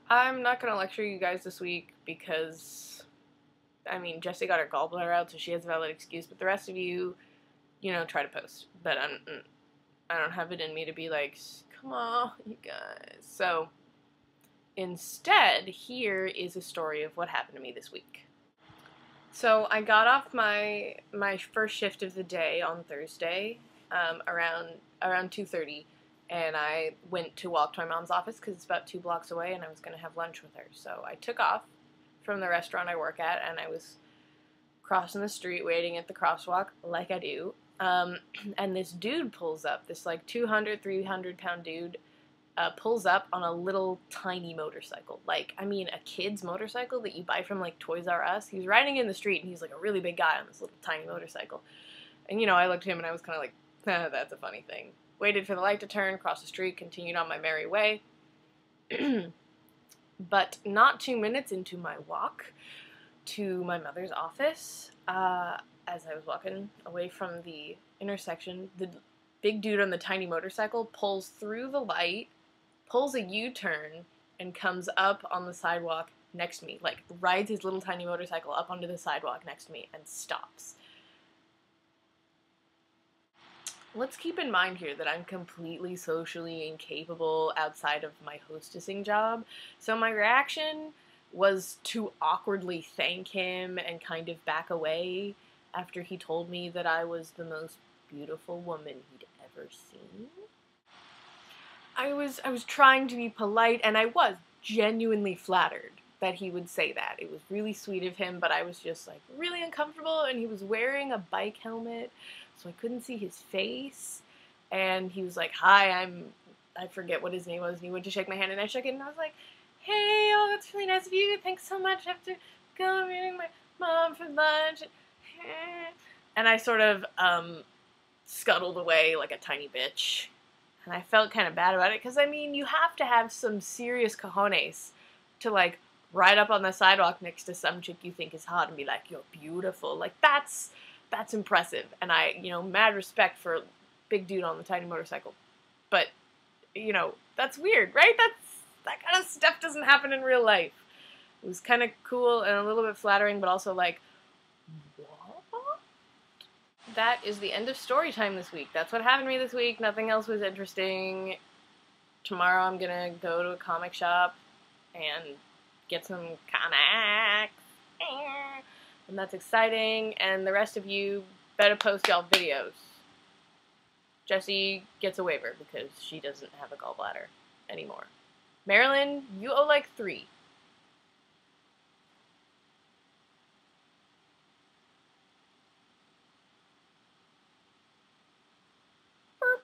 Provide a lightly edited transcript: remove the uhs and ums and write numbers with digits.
I'm not gonna lecture you guys this week because, I mean, Jessie got her gallbladder out, so she has a valid excuse, but the rest of you, try to post. But I don't have it in me to be like, come on, you guys. So, instead, here is a story of what happened to me this week. So, I got off my first shift of the day on Thursday, around 2:30, and I went to walk to my mom's office because it's about 2 blocks away, and I was going to have lunch with her. So I took off from the restaurant I work at, and I was crossing the street waiting at the crosswalk, like I do. And this dude pulls up, this like 200, 300-pound dude, pulls up on a little tiny motorcycle. Like, I mean, a kid's motorcycle that you buy from like Toys R Us. He was riding in the street, and he's like a really big guy on this little tiny motorcycle. And I looked at him and I was kind of like, that's a funny thing. Waited for the light to turn, crossed the street, continued on my merry way. But not 2 minutes into my walk to my mother's office, as I was walking away from the intersection, the big dude on the tiny motorcycle pulls through the light, pulls a U-turn, and comes up on the sidewalk next to me. Like, rides his little tiny motorcycle up onto the sidewalk next to me and stops. Let's keep in mind here that I'm completely socially incapable outside of my hostessing job, so my reaction was to awkwardly thank him and kind of back away after he told me that I was the most beautiful woman he'd ever seen. I was trying to be polite, and I was genuinely flattered that he would say that. It was really sweet of him, but I was just like really uncomfortable, and he was wearing a bike helmet, so I couldn't see his face. And he was like, "Hi, I forget what his name was," and he went to shake my hand, and I shook it, and I was like, "Hey, oh, that's really nice of you. Thanks so much. I have to go. I'm meeting my mom for lunch." And I sort of scuttled away like a tiny bitch. And I felt kind of bad about it, because, I mean, you have to have some serious cojones to, like, ride up on the sidewalk next to some chick you think is hot and be like, "You're beautiful." Like, that's impressive. And I, mad respect for big dude on the tiny motorcycle. But, that's weird, right? That kind of stuff doesn't happen in real life. It was kind of cool and a little bit flattering, but also like, what? That is the end of story time this week. That's what happened to me this week. Nothing else was interesting. Tomorrow I'm gonna go to a comic shop and get some comics. And that's exciting. And the rest of you better post y'all videos. Jessie gets a waiver because she doesn't have a gallbladder anymore. Marilyn, you owe like 3.